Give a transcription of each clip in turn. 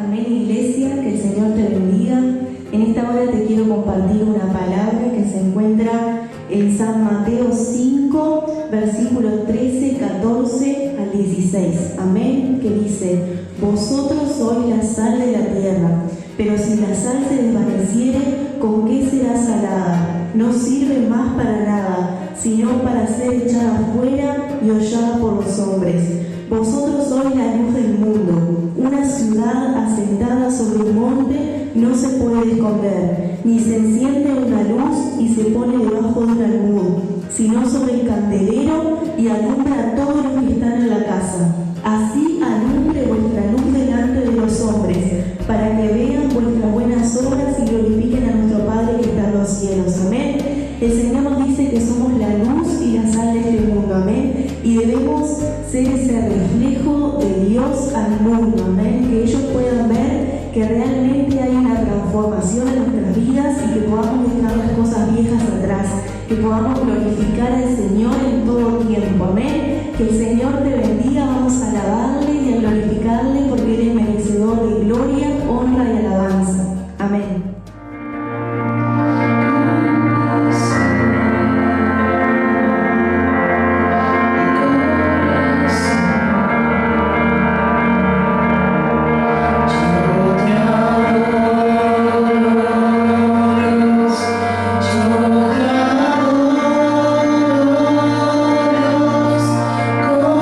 Amén, iglesia, que el Señor te bendiga. En esta hora te quiero compartir una palabra que se encuentra en San Mateo 5, versículos 13, 14 al 16. Amén, que dice: vosotros sois la sal de la tierra, pero si la sal se desvaneciere, ¿con qué será salada? No sirve más para nada, sino para ser echada fuera y hollada por los hombres. Vosotros sois la luz del mundo. Una ciudad asentada sobre un monte no se puede esconder, ni se enciende una luz y se pone debajo de un almud, sino sobre el candelero y alumbra a todos los que están en la casa. Así alumbre vuestra luz delante de los hombres, para que vean vuestras buenas obras y glorifiquen a nuestro Padre que está en los cielos. Amén. El Señor nos dice que somos la luz y la sal de este mundo. Amén. Y debemos ser ese reflejo de Dios al mundo. Amén. Que ellos puedan ver que realmente hay una transformación en nuestras vidas y que podamos dejar las cosas viejas atrás. Que podamos glorificar al Señor en todo tiempo. Amén. Que el Señor te bendiga. Vamos a alabarle y a glorificarle porque Él es merecedor de gloria, honra y alabanza. Amén. Yo te adoro,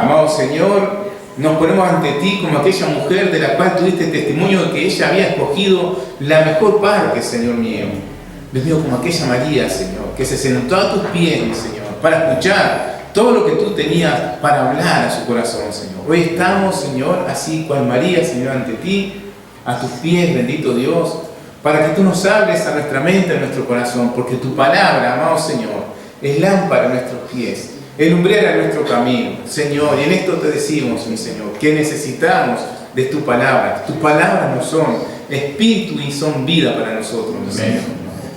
Amado Señor, nos ponemos ante ti como aquella mujer de la cual tuviste testimonio de que ella había escogido la mejor parte, Señor mío. Dios mío, como aquella María, Señor, que se sentó a tus pies, Señor, para escuchar todo lo que tú tenías para hablar a su corazón, Señor. Hoy estamos, Señor, así cual María, Señor, ante ti, a tus pies, bendito Dios, para que tú nos hables a nuestra mente, a nuestro corazón, porque tu palabra, amado Señor, es lámpara a nuestros pies, es lumbrera a nuestro camino, Señor. Y en esto te decimos, mi Señor, que necesitamos de tu palabra. Tus palabras no son espíritu y son vida para nosotros, mi Señor.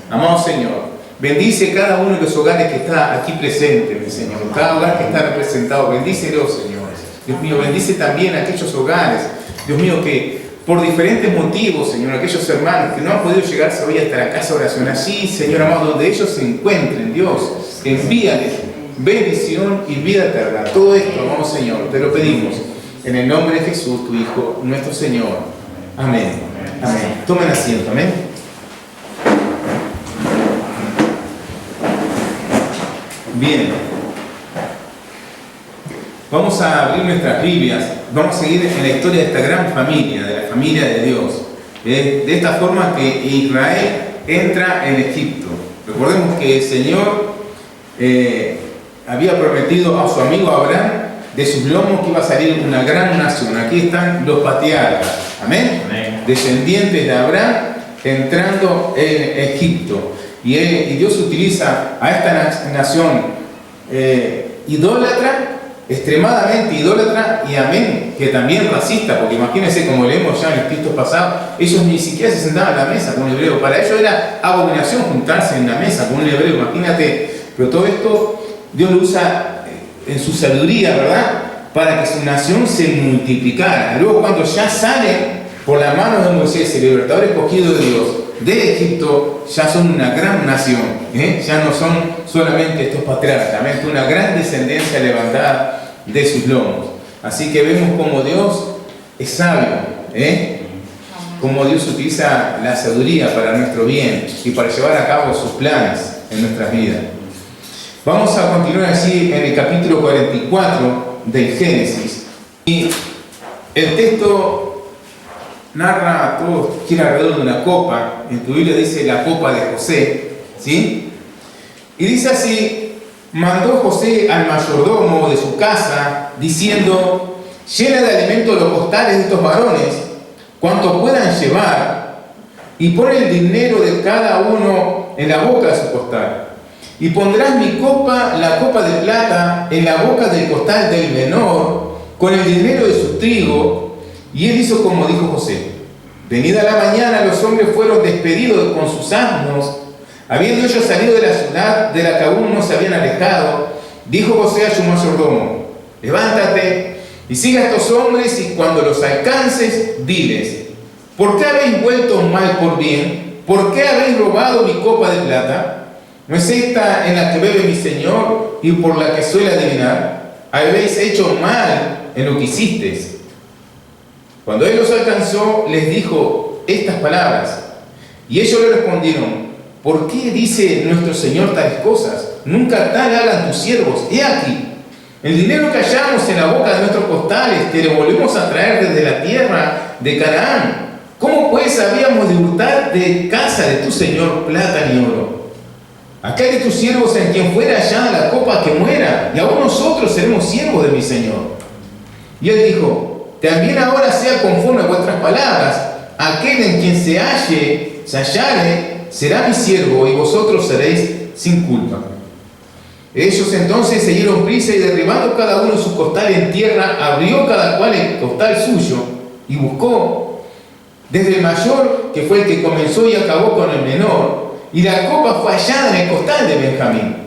Amado Señor, bendice cada uno de los hogares que está aquí presente, mi Señor. Cada hogar que está representado, bendícelo, Señor. Dios mío, bendice también a aquellos hogares, Dios mío, que por diferentes motivos, Señor, aquellos hermanos que no han podido llegarse hoy hasta la casa de oración, allí, Señor amado, donde ellos se encuentren, Dios, envíales bendición y vida eterna. Todo esto, amado Señor, te lo pedimos en el nombre de Jesús, tu Hijo, nuestro Señor. Amén. Amén. Tomen asiento, amén. Bien. Vamos a abrir nuestras Biblias. Vamos a seguir en la historia de esta gran familia, de la familia de Dios. De esta forma que Israel entra en Egipto. Recordemos que el Señor había prometido a su amigo Abraham de sus lomos que iba a salir una gran nación. Aquí están los patriarcas, amén, descendientes de Abraham entrando en Egipto. Y Dios utiliza a esta nación idólatra, extremadamente idólatra y amén, que también racista, porque imagínense, como leemos ya en el texto pasado, ellos ni siquiera se sentaban a la mesa con un hebreo. Para ellos era abominación juntarse en la mesa con un hebreo, imagínate. Pero todo esto Dios lo usa en su sabiduría, ¿verdad?, para que su nación se multiplicara. Luego, cuando ya salen por la mano de Moisés, el libertador escogido de Dios, de Egipto, ya son una gran nación, ya no son solamente estos patriarcas, también una gran descendencia levantada de sus lomos. Así que vemos cómo Dios es sabio, cómo Dios utiliza la sabiduría para nuestro bien y para llevar a cabo sus planes en nuestras vidas. Vamos a continuar así en el capítulo 44 del Génesis. Y el texto narra, todo gira alrededor de una copa. En tu Biblia dice la copa de José, ¿sí? Y dice así: mandó José al mayordomo de su casa, diciendo: llena de alimento los costales de estos varones, cuanto puedan llevar, y pon el dinero de cada uno en la boca de su costal. Y pondrás mi copa, la copa de plata, en la boca del costal del menor, con el dinero de su trigo. Y él hizo como dijo José. Venida la mañana, los hombres fueron despedidos con sus asnos. Habiendo ellos salido de la ciudad de la que aún no se habían alejado, dijo José a su mayordomo: levántate y siga a estos hombres, y cuando los alcances, diles: ¿por qué habéis vuelto mal por bien? ¿Por qué habéis robado mi copa de plata? ¿No es esta en la que bebe mi Señor y por la que suele adivinar? Habéis hecho mal en lo que hicisteis. Cuando él los alcanzó, les dijo estas palabras. Y ellos le respondieron: ¿por qué dice nuestro Señor tales cosas? Nunca tal hagan tus siervos. He aquí, el dinero que hallamos en la boca de nuestros costales te lo volvemos a traer desde la tierra de Canaán. ¿Cómo pues habíamos de hurtar de casa de tu Señor plata ni oro? Acá hay de tus siervos en quien fuera hallada la copa que muera, y aún nosotros seremos siervos de mi Señor. Y él dijo: también ahora sea conforme a vuestras palabras, aquel en quien se hallare, será mi siervo, y vosotros seréis sin culpa. Ellos entonces se dieron prisa, y derribando cada uno su costal en tierra, abrió cada cual el costal suyo, y buscó desde el mayor, que fue el que comenzó y acabó con el menor, y la copa fue hallada en el costal de Benjamín.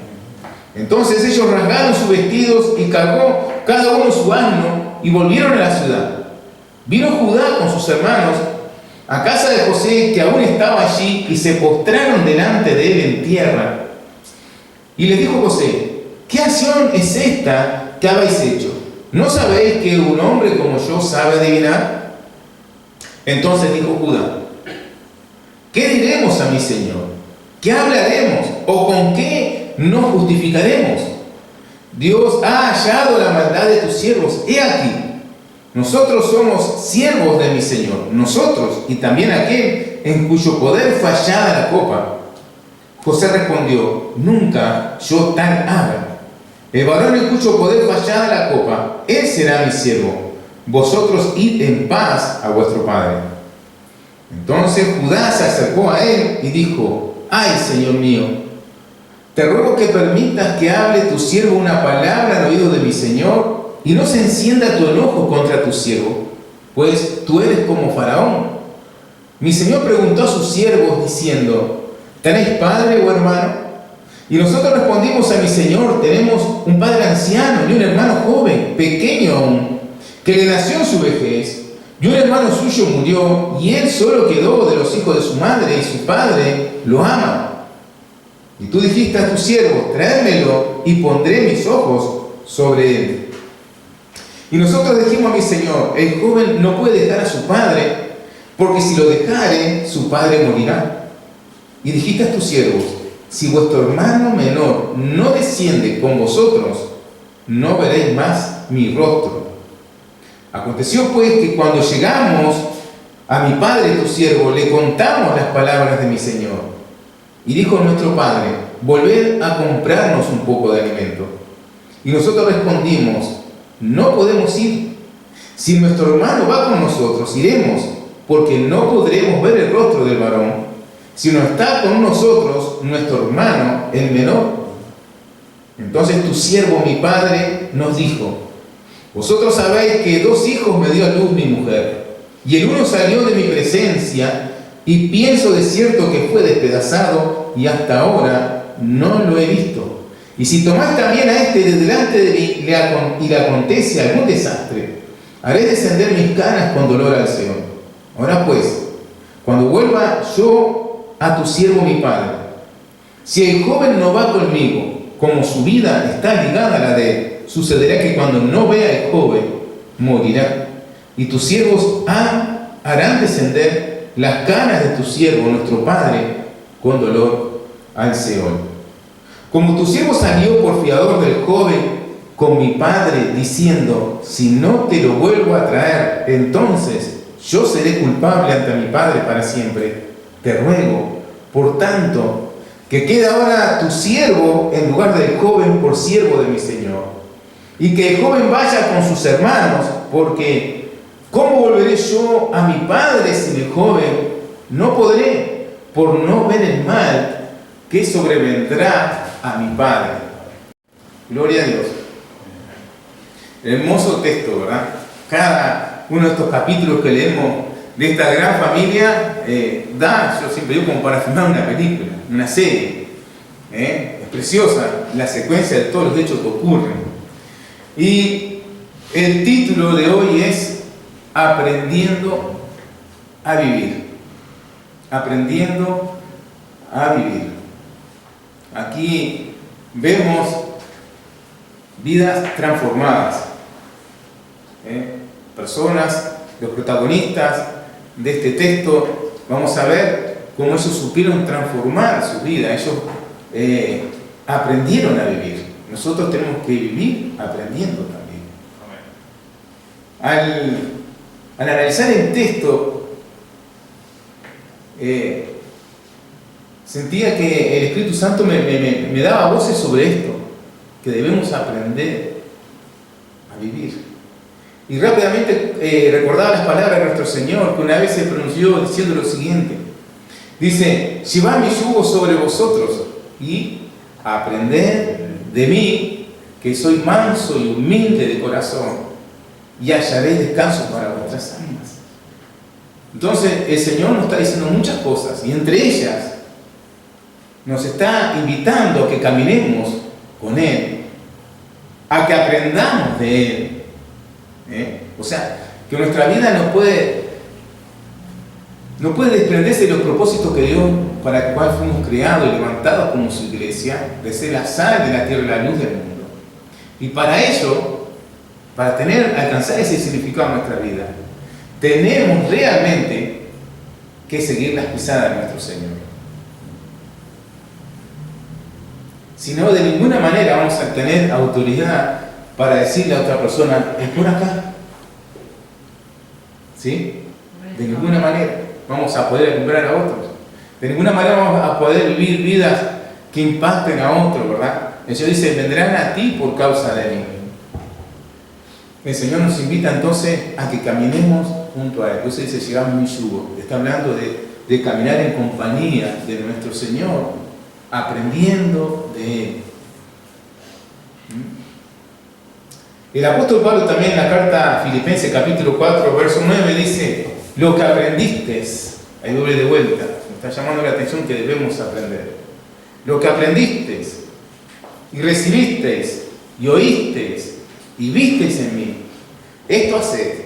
Entonces ellos rasgaron sus vestidos y cargó cada uno su asno y volvieron a la ciudad. Vino Judá con sus hermanos a casa de José, que aún estaba allí, y se postraron delante de él en tierra. Y le dijo José: ¿qué acción es esta que habéis hecho? ¿No sabéis que un hombre como yo sabe adivinar? Entonces dijo Judá: ¿qué diremos a mi Señor? ¿Qué hablaremos? ¿O con qué nos justificaremos? Dios ha hallado la maldad de tus siervos. He aquí, nosotros somos siervos de mi Señor, nosotros y también aquel en cuyo poder fue hallada la copa. José respondió: nunca yo tal haga. El varón en cuyo poder fue hallada la copa, él será mi siervo. Vosotros id en paz a vuestro padre. Entonces Judá se acercó a él y dijo: ay, Señor mío, te ruego que permitas que hable tu siervo una palabra al oído de mi Señor y no se encienda tu enojo contra tu siervo, pues tú eres como Faraón. Mi Señor preguntó a sus siervos diciendo: ¿tenéis padre o hermano? Y nosotros respondimos a mi Señor: tenemos un padre anciano y un hermano joven, pequeño aún, que le nació en su vejez, y un hermano suyo murió, y él solo quedó de los hijos de su madre, y su padre lo ama. Y tú dijiste a tus siervos: traédmelo, y pondré mis ojos sobre él. Y nosotros dijimos a mi Señor: el joven no puede dejar a su padre, porque si lo dejare, su padre morirá. Y dijiste a tus siervos: si vuestro hermano menor no desciende con vosotros, no veréis más mi rostro. Aconteció pues que cuando llegamos a mi padre tu siervo, le contamos las palabras de mi Señor. Y dijo nuestro padre: volved a comprarnos un poco de alimento. Y nosotros respondimos: no podemos ir. Si nuestro hermano va con nosotros, iremos, porque no podremos ver el rostro del varón, si no está con nosotros nuestro hermano, el menor. Entonces tu siervo, mi padre, nos dijo: vosotros sabéis que 2 hijos me dio a luz mi mujer, y el uno salió de mi presencia, y pienso de cierto que fue despedazado, y hasta ahora no lo he visto. Y si tomáis también a este de delante de mí, y le acontece algún desastre, haré descender mis canas con dolor al Seol. Ahora pues, cuando vuelva yo a tu siervo mi padre, si el joven no va conmigo, como su vida está ligada a la de él, sucederá que cuando no vea el joven, morirá. Y tus siervos harán descender las canas de tu siervo, nuestro padre, con dolor al Seol. Como tu siervo salió por fiador del joven con mi padre, diciendo: si no te lo vuelvo a traer, entonces yo seré culpable ante mi padre para siempre. Te ruego, por tanto, que quede ahora tu siervo en lugar del joven por siervo de mi Señor, y que el joven vaya con sus hermanos, porque ¿cómo volveré yo a mi padre sin el joven? No podré, por no ver el mal que sobrevendrá a mi padre. Gloria a Dios. Hermoso texto, ¿verdad? Cada uno de estos capítulos que leemos de esta gran familia yo siempre digo, como para filmar una película, una serie. Es preciosa la secuencia de todos los hechos que ocurren. Y el título de hoy es Aprendiendo a vivir. Aprendiendo a vivir. Aquí vemos vidas transformadas. Personas, los protagonistas de este texto, vamos a ver cómo ellos supieron transformar su vida. Ellos aprendieron a vivir. Nosotros tenemos que vivir aprendiendo también. Al analizar el texto, sentía que el Espíritu Santo me daba voces sobre esto, que debemos aprender a vivir. Y rápidamente recordaba las palabras de nuestro Señor, que una vez se pronunció diciendo lo siguiente. Dice: llevad mi yugo sobre vosotros y aprended de mí, que soy manso y humilde de corazón, y hallaréis descanso para vuestras almas. Entonces el Señor nos está diciendo muchas cosas, y entre ellas nos está invitando a que caminemos con Él, a que aprendamos de Él. O sea, que nuestra vida no puede desprenderse de los propósitos que Dios, para el cual fuimos creados y levantados como su iglesia, de ser la sal de la tierra y la luz del mundo. Y para ello, para alcanzar ese significado en nuestra vida, tenemos realmente que seguir las pisadas de nuestro Señor. sino de ninguna manera vamos a tener autoridad para decirle a otra persona, es por acá. ¿Sí? De ninguna manera vamos a poder alumbrar a otros. De ninguna manera vamos a poder vivir vidas que impacten a otros, ¿verdad? El Señor dice, vendrán a ti por causa de mí. El Señor nos invita entonces a que caminemos junto a Él. Entonces dice, llevamos mi yugo. Está hablando de caminar en compañía de nuestro Señor, aprendiendo de Él. El apóstol Pablo también en la carta a Filipenses capítulo 4, verso 9 dice, lo que aprendiste, ahí doble de vuelta, me está llamando la atención que debemos aprender. Lo que aprendiste y recibisteis y oísteis y visteis en mí, esto haced,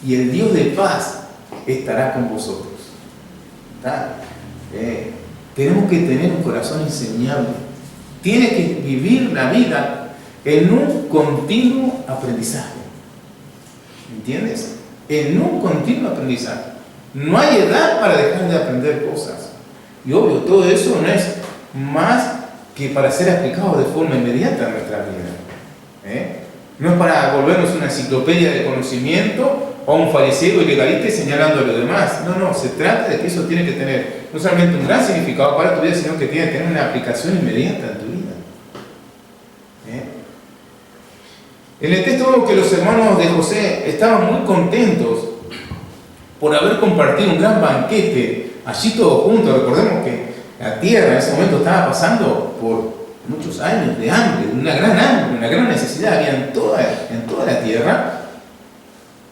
y el Dios de paz estará con vosotros. Tenemos que tener un corazón enseñable. Tienes que vivir la vida en un continuo aprendizaje. ¿Entiendes? En un continuo aprendizaje. No hay edad para dejar de aprender cosas. Y obvio, todo eso no es más que para ser aplicado de forma inmediata en nuestra vida. No es para volvernos una enciclopedia de conocimiento o un fariseo y legalista señalando a los demás. No, se trata de que eso tiene que tener no solamente un gran significado para tu vida, sino que tiene que tener una aplicación inmediata en tu vida. En el texto vemos que los hermanos de José estaban muy contentos por haber compartido un gran banquete allí todos juntos. Recordemos que la tierra en ese momento estaba pasando por muchos años de hambre, una gran necesidad había en toda la tierra,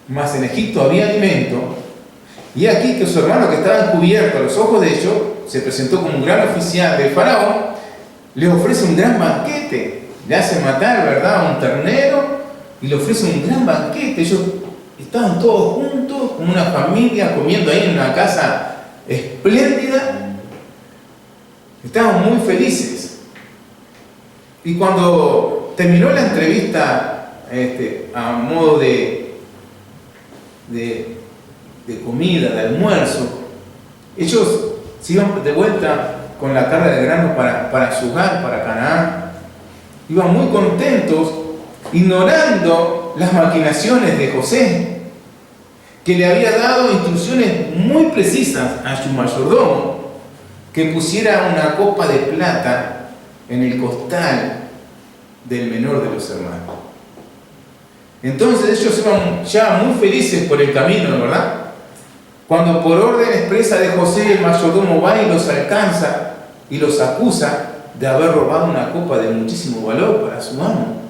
mas en Egipto había alimento. Y aquí que su hermano que estaba encubierto a los ojos de ellos, se presentó como un gran oficial del faraón, le ofrece un gran banquete, le hace matar, ¿verdad?, a un ternero y le ofrece un gran banquete. Ellos estaban todos juntos, como una familia, comiendo ahí en una casa espléndida. Estaban muy felices. Y cuando terminó la entrevista a modo de comida, de almuerzo, ellos se iban de vuelta con la carga de grano para su hogar, para Canaán. Iban muy contentos, ignorando las maquinaciones de José, que le había dado instrucciones muy precisas a su mayordomo, que pusiera una copa de plata en el costal del menor de los hermanos. Entonces ellos iban ya muy felices por el camino, ¿verdad? Cuando por orden expresa de José el mayordomo va y los alcanza y los acusa de haber robado una copa de muchísimo valor para su amo.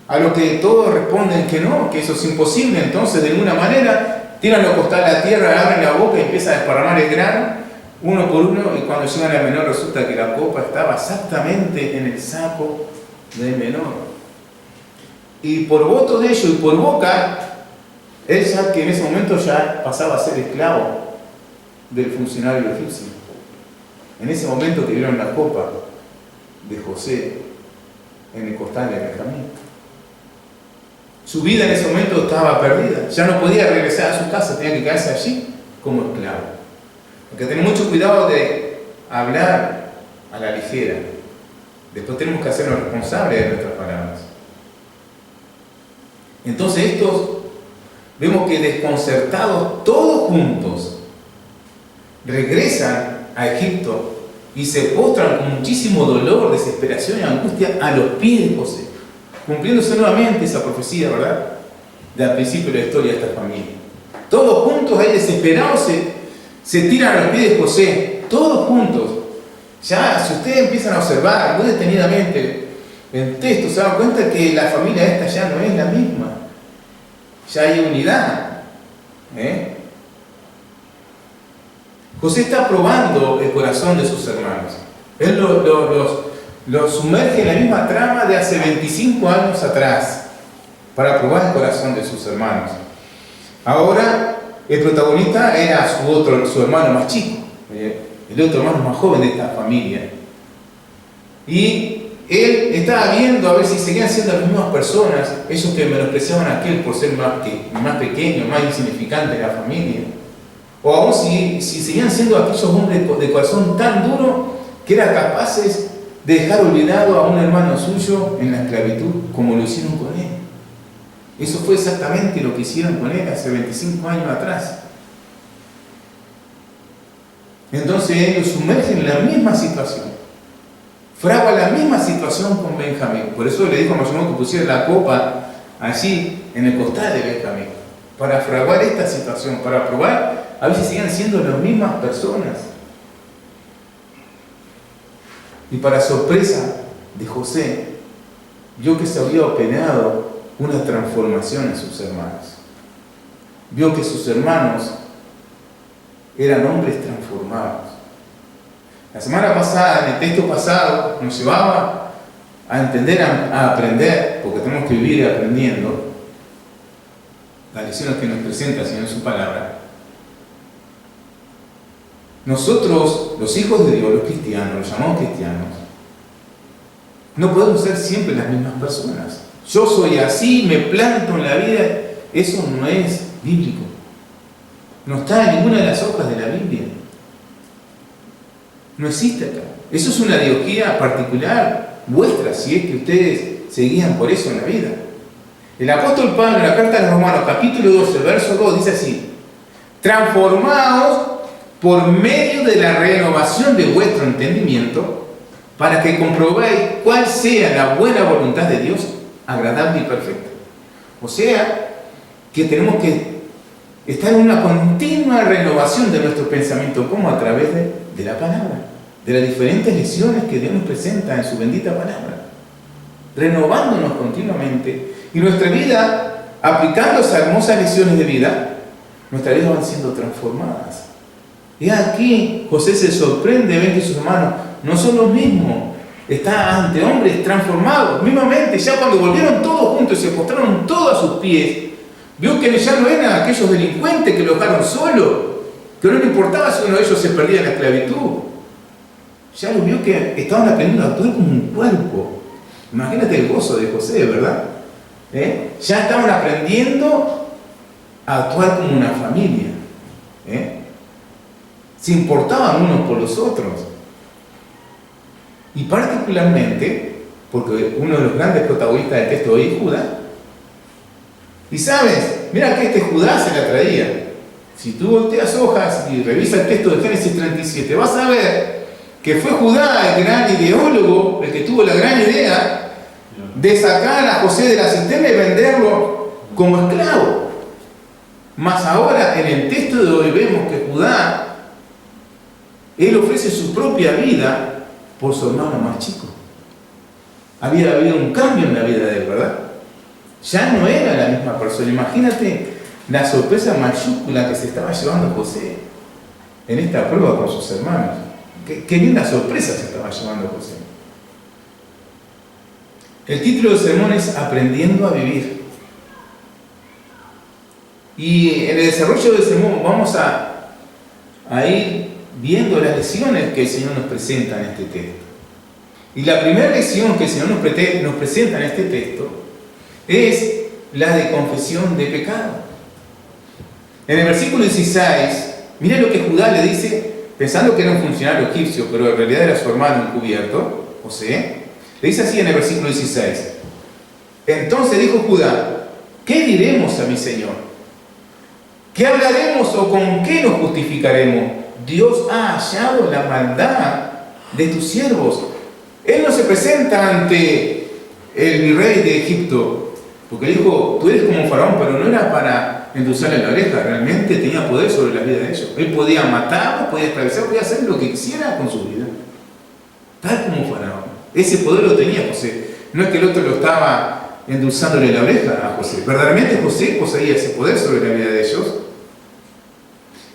A lo que todos responden que no, que eso es imposible. Entonces de alguna manera tiran los costales a la tierra, abren la boca y empiezan a desparramar el grano uno por uno, y cuando llegan al menor resulta que la copa estaba exactamente en el saco del menor. Y por voto de ellos y por boca, él ya que en ese momento ya pasaba a ser esclavo del funcionario egipcio. En ese momento que vieron la copa de José en el costal de Benjamín. Su vida en ese momento estaba perdida. Ya no podía regresar a su casa, tenía que quedarse allí como esclavo. Hay que tener mucho cuidado de hablar a la ligera. Después tenemos que hacernos responsables de nuestras palabras. Entonces estos, vemos que desconcertados todos juntos, regresan a Egipto y se postran con muchísimo dolor, desesperación y angustia a los pies de José, cumpliéndose nuevamente esa profecía, ¿verdad?, del principio de la historia de esta familia. Todos juntos, ahí desesperados, se tiran a los pies de José, todos juntos. Ya, si ustedes empiezan a observar muy detenidamente el texto, se dan cuenta que la familia esta ya no es la misma. Ya hay unidad. José está probando el corazón de sus hermanos. Él los sumerge en la misma trama de hace 25 años atrás para probar el corazón de sus hermanos. Ahora el protagonista era su hermano más chico, el otro hermano más joven de esta familia. Y él estaba viendo a ver si seguían siendo las mismas personas, esos que menospreciaban a aquel por ser más pequeño, más insignificante de la familia. O aún si seguían siendo aquellos hombres de corazón tan duro que eran capaces de dejar olvidado a un hermano suyo en la esclavitud, como lo hicieron con él. Eso fue exactamente lo que hicieron con él hace 25 años atrás. Entonces él lo sumerge en la misma situación. Fragua la misma situación con Benjamín. Por eso le dijo a Mayordomo que pusiera la copa allí en el costal de Benjamín, para fraguar esta situación, para probar a ver si siguen siendo las mismas personas. Y para sorpresa de José, vio que se había operado una transformación en sus hermanos. Vio que sus hermanos eran hombres transformados. La semana pasada, en el texto pasado, nos llevaba a entender, a aprender, porque tenemos que vivir aprendiendo las lecciones que nos presenta el Señor en su palabra. Nosotros, los hijos de Dios, los cristianos, los llamados cristianos, no podemos ser siempre las mismas personas. Yo soy así, me planto en la vida. Eso no es bíblico. No está en ninguna de las hojas de la Biblia. No existe acá. Eso es una ideología particular vuestra, si es que ustedes se guían por eso en la vida. El apóstol Pablo, en la carta a los Romanos, capítulo 12, verso 2, dice así: transformaos por medio de la renovación de vuestro entendimiento, para que comprobéis cuál sea la buena voluntad de Dios, agradable y perfecta. O sea, que tenemos que estar en una continua renovación de nuestro pensamiento, como a través de la palabra, de las diferentes lecciones que Dios nos presenta en su bendita palabra, renovándonos continuamente, y nuestra vida, aplicando esas hermosas lecciones de vida, nuestras vidas van siendo transformadas. Y aquí José se sorprende, ven que sus hermanos no son los mismos, está ante hombres transformados. Mismamente, ya cuando volvieron todos juntos y se postraron todos a sus pies, vio que ya no eran aquellos delincuentes que lo dejaron solo, que no le importaba si uno de ellos se perdía en la esclavitud. Ya lo vio que estaban aprendiendo a actuar como un cuerpo. Imagínate el gozo de José, ¿verdad? Ya estaban aprendiendo a actuar como una familia. Se importaban unos por los otros. Y particularmente, porque uno de los grandes protagonistas del texto hoy es Judá. Y sabes, mira que Judá se la traía. Si tú volteas hojas y revisas el texto de Génesis 37, vas a ver que fue Judá el gran ideólogo, el que tuvo la gran idea de sacar a José de la cisterna y venderlo como esclavo. Mas ahora en el texto de hoy vemos que Judá, él ofrece su propia vida por su hermano más chico. Había habido un cambio en la vida de él, ¿verdad? Ya no era la misma persona. Imagínate la sorpresa mayúscula que se estaba llevando José en esta prueba con sus hermanos. Qué linda sorpresa se estaba llevando José. El título del sermón es Aprendiendo a Vivir. Y en el desarrollo del sermón vamos a ir viendo las lecciones que el Señor nos presenta en este texto. Y la primera lección que el Señor nos presenta en este texto es la de confesión de pecado. En el versículo 16, mira lo que Judá le dice, pensando que era un funcionario egipcio, pero en realidad era su hermano encubierto, José. Le dice así en el versículo 16: entonces dijo Judá, ¿qué diremos a mi Señor? ¿Qué hablaremos o con qué nos justificaremos? Dios ha hallado la maldad de tus siervos. Él no se presenta ante el rey de Egipto, porque dijo, tú eres como faraón, pero no era para endulzarle la oreja, realmente tenía poder sobre la vida de ellos. Él podía matarlos, podía esclavizar, podía hacer lo que quisiera con su vida, tal como faraón. Ese poder lo tenía José. No es que el otro lo estaba endulzándole la oreja a José. Verdaderamente José poseía ese poder sobre la vida de ellos.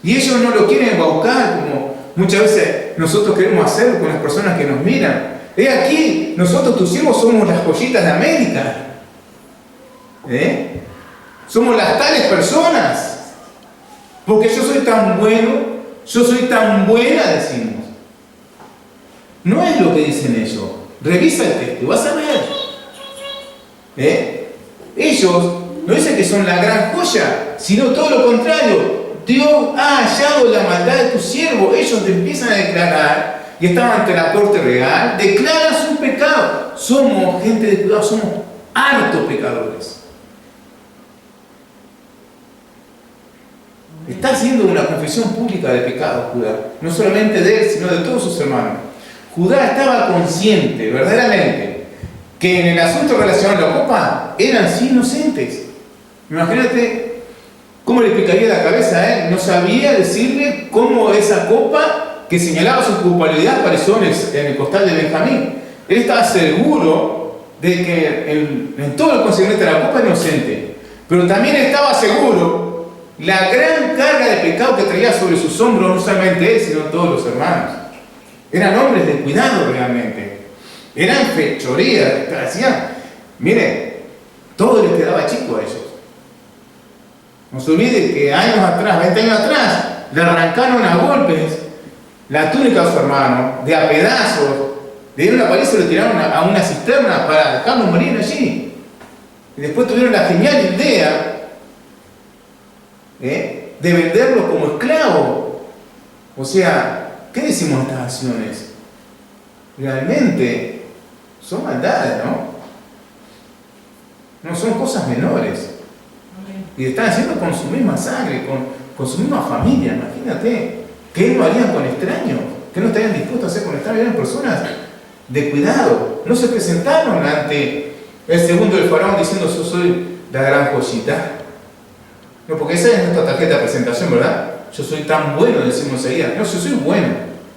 Y ellos no lo quieren embaucar como muchas veces nosotros queremos hacer con las personas que nos miran. Aquí, nosotros tus siervos somos las joyitas de América. Somos las tales personas. Porque yo soy tan bueno, yo soy tan buena, decimos. No es lo que dicen ellos. Revisa el texto, vas a ver. Ellos no dicen que son la gran joya, sino todo lo contrario. Dios ha hallado la maldad de tu siervo. Ellos te empiezan a declarar y estaban ante la corte real, declaran su pecado. Somos gente de cuidado, somos hartos pecadores. Está haciendo una confesión pública de pecado Judá, no solamente de él, sino de todos sus hermanos. Judá estaba consciente, verdaderamente, que en el asunto relacionado a la copa eran sí inocentes. Imagínate cómo le picaría la cabeza a él. No sabía decirle cómo esa copa que señalaba su culpabilidad apareció en el costal de Benjamín. Él estaba seguro de que en todo el concerniente a la copa era inocente, pero también estaba seguro la gran carga de pecado que traía sobre sus hombros, no solamente él, sino todos los hermanos. Eran hombres de cuidado realmente. Eran fechorías. Decían, mire, todo les quedaba chico a ellos. No se olvide que años atrás, 20 años atrás, le arrancaron a golpes la túnica a su hermano, de a pedazos, le dieron la paliza y lo tiraron a una cisterna para dejarlo morir allí. Y después tuvieron la genial idea de venderlo como esclavo. O sea, ¿qué decimos de estas acciones? Realmente son maldades, ¿no? No son cosas menores. Y están haciendo con su misma sangre, con su misma familia. Imagínate, ¿qué no harían con extraños? ¿Qué no estarían dispuestos a hacer con extraños? Eran personas de cuidado. No se presentaron ante el segundo del faraón diciendo yo soy la gran joyita. No, porque esa es nuestra tarjeta de presentación, ¿verdad? Yo soy tan bueno, decimos ahí. No, yo soy bueno.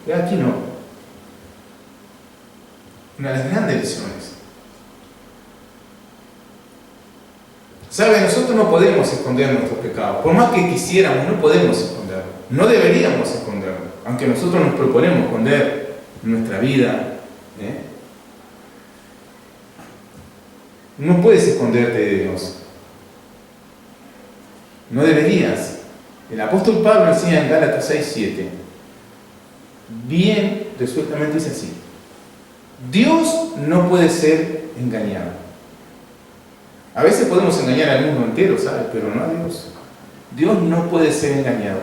Y aquí no. Una de las grandes lecciones. ¿Sabe? Nosotros no podemos esconder nuestros pecados. Por más que quisiéramos, no podemos esconderlo. No deberíamos esconderlo. Aunque nosotros nos proponemos esconder nuestra vida. No puedes esconderte de Dios. No deberías. El apóstol Pablo enseña en Gálatas 6:7. Bien, resueltamente dice así. Dios no puede ser engañado. A veces podemos engañar al mundo entero, ¿sabes? Pero no a Dios. Dios no puede ser engañado.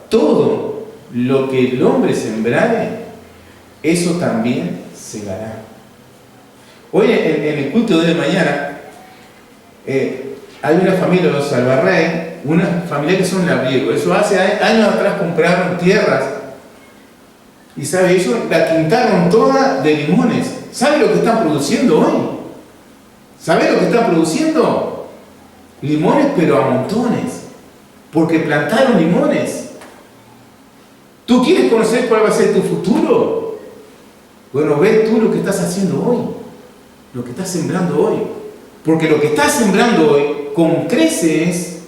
Todo lo que el hombre sembrare, eso también segará. Hoy en el culto de mañana, hay una familia de los Albarrey, una familia que son labriegos. Eso hace años atrás compraron tierras y, ¿sabe? Ellos la quintaron toda de limones. ¿Sabe lo que están produciendo hoy? ¿Sabes lo que están produciendo? Limones, pero a montones. Porque plantaron limones. ¿Tú quieres conocer cuál va a ser tu futuro? Bueno, ve tú lo que estás haciendo hoy. Lo que estás sembrando hoy. Porque lo que estás sembrando hoy, con creces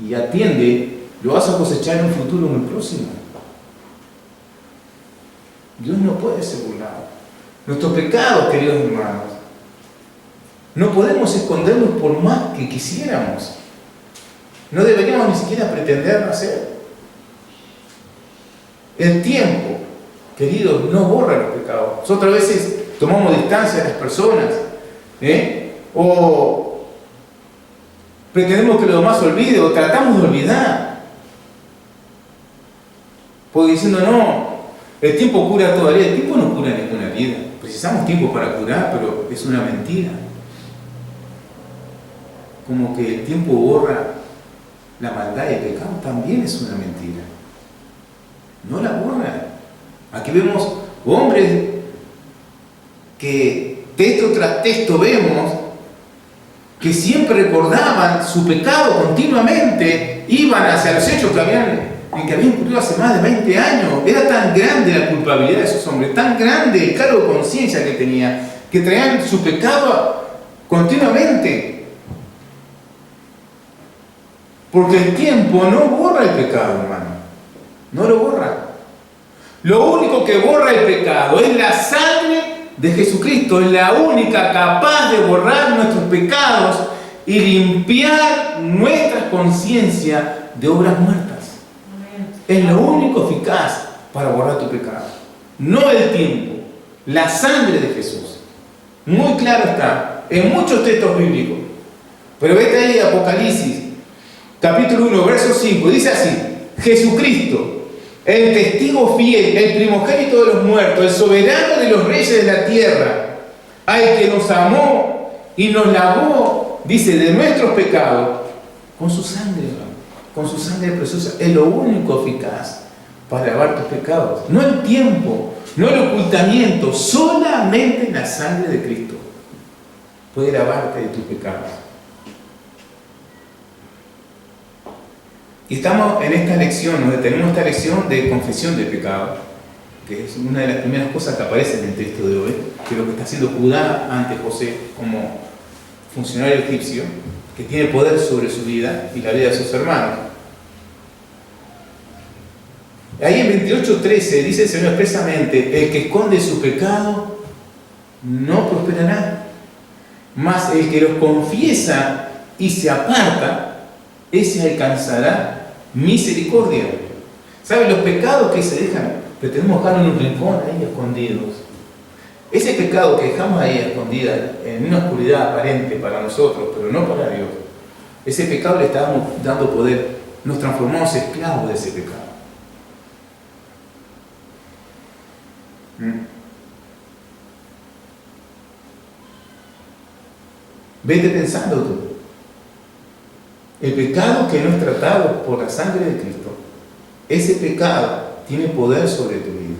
y atiende, lo vas a cosechar en un futuro muy próximo. Dios no puede ser burlado. Nuestros pecados, queridos hermanos, no podemos esconderlos por más que quisiéramos. No deberíamos ni siquiera pretender hacer. El tiempo, queridos, no borra los pecados. Nosotros a veces tomamos distancia de las personas, o pretendemos que los demás olviden, o tratamos de olvidar. Porque diciendo, no, el tiempo cura toda herida. El tiempo no cura ninguna herida. Precisamos tiempo para curar, pero es una mentira. Como que el tiempo borra la maldad y el pecado, también es una mentira. No la borra. Aquí vemos hombres que texto tras texto vemos que siempre recordaban su pecado continuamente, iban hacia los hechos que habían ocurrido hace más de 20 años. Era tan grande la culpabilidad de esos hombres, tan grande el cargo de conciencia que tenía, que traían su pecado continuamente. Porque el tiempo no borra el pecado, hermano. No lo borra. Lo único que borra el pecado es la sangre de Jesucristo. Es la única capaz de borrar nuestros pecados y limpiar nuestra conciencia de obras muertas. Es lo único eficaz para borrar tu pecado. No el tiempo, la sangre de Jesús. Muy claro está en muchos textos bíblicos. Pero vete ahí a Apocalipsis, capítulo 1, verso 5, dice así: Jesucristo, el testigo fiel, el primogénito de los muertos, el soberano de los reyes de la tierra, al que nos amó y nos lavó, dice, de nuestros pecados, con su sangre preciosa. Es lo único eficaz para lavar tus pecados. No el tiempo, no el ocultamiento, solamente la sangre de Cristo puede lavarte de tus pecados. Y estamos en esta lección, donde tenemos esta lección de confesión de pecado, que es una de las primeras cosas que aparece en el texto de hoy, que es lo que está haciendo Judá ante José como funcionario egipcio, que tiene poder sobre su vida y la vida de sus hermanos. Ahí en 28:13 dice el Señor expresamente: el que esconde su pecado no prosperará, mas el que los confiesa y se aparta, ese alcanzará misericordia. ¿Saben? Los pecados que se dejan, que tenemos que dejar en un rincón ahí escondidos. Ese pecado que dejamos ahí escondida, en una oscuridad aparente para nosotros, pero no para Dios, ese pecado le estamos dando poder, nos transformamos esclavos de ese pecado. Vete pensando tú. El pecado que no es tratado por la sangre de Cristo, ese pecado tiene poder sobre tu vida.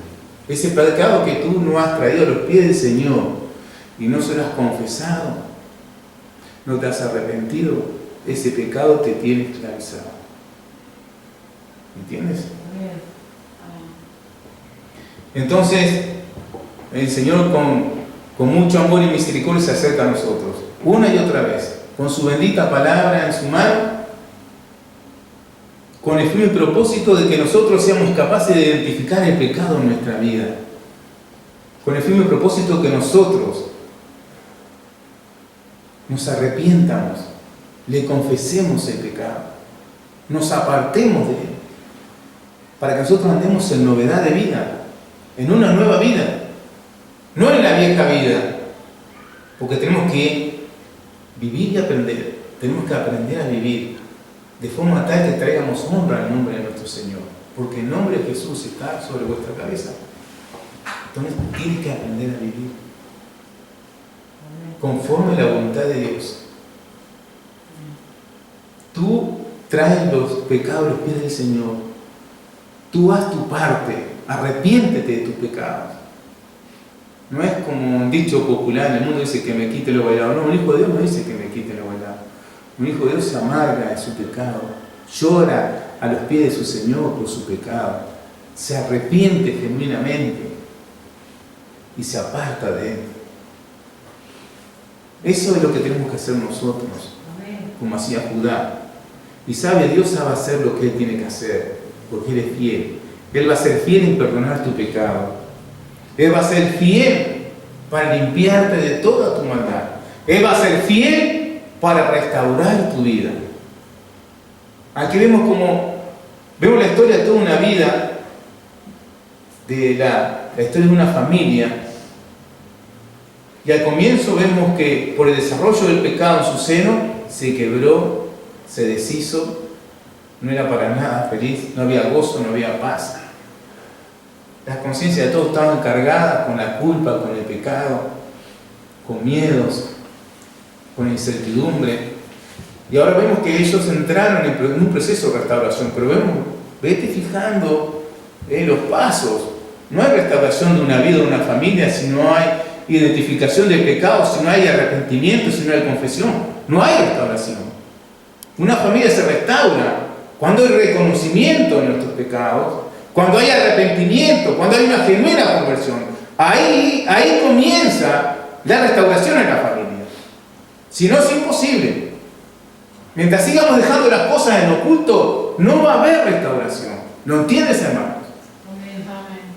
Ese pecado que tú no has traído a los pies del Señor y no se lo has confesado, no te has arrepentido, ese pecado te tiene esclavizado. ¿Entiendes? Entonces, el Señor con mucho amor y misericordia se acerca a nosotros, una y otra vez, con su bendita palabra en su mano, con el firme propósito de que nosotros seamos capaces de identificar el pecado en nuestra vida, con el firme propósito de que nosotros nos arrepientamos, le confesemos el pecado, nos apartemos de él, para que nosotros andemos en novedad de vida, en una nueva vida, no en la vieja vida, porque tenemos que vivir y aprender, tenemos que aprender a vivir de forma tal que traigamos honra al nombre de nuestro Señor, porque el nombre de Jesús está sobre vuestra cabeza. Entonces tienes que aprender a vivir conforme a la voluntad de Dios. Tú traes los pecados a los pies del Señor, tú haz tu parte, arrepiéntete de tus pecados. No es como un dicho popular, el mundo dice que me quite lo bailado. No, un hijo de Dios no dice que me quite lo bailado. Un hijo de Dios se amarga de su pecado, llora a los pies de su Señor por su pecado, se arrepiente genuinamente y se aparta de él. Eso es lo que tenemos que hacer nosotros, como hacía Judá. Y sabe, Dios sabe hacer lo que Él tiene que hacer, porque Él es fiel. Él va a ser fiel en perdonar tu pecado. Él va a ser fiel para limpiarte de toda tu maldad. Él va a ser fiel para restaurar tu vida. Aquí vemos la historia de toda una vida, de la historia de una familia. Y al comienzo vemos que por el desarrollo del pecado en su seno, se quebró, se deshizo, no era para nada feliz, no había gozo, no había paz. Las conciencias de todos estaban cargadas con la culpa, con el pecado, con miedos, con incertidumbre. Y ahora vemos que ellos entraron en un proceso de restauración, pero vete fijando los pasos. No hay restauración de una vida, de una familia, si no hay identificación del pecado, si no hay arrepentimiento, si no hay confesión. No hay restauración. Una familia se restaura cuando hay reconocimiento de nuestros pecados, cuando hay arrepentimiento, cuando hay una genuina conversión. Ahí comienza la restauración en la familia. Si no, es imposible. Mientras sigamos dejando las cosas en oculto, no va a haber restauración. ¿Lo entiendes, hermanos?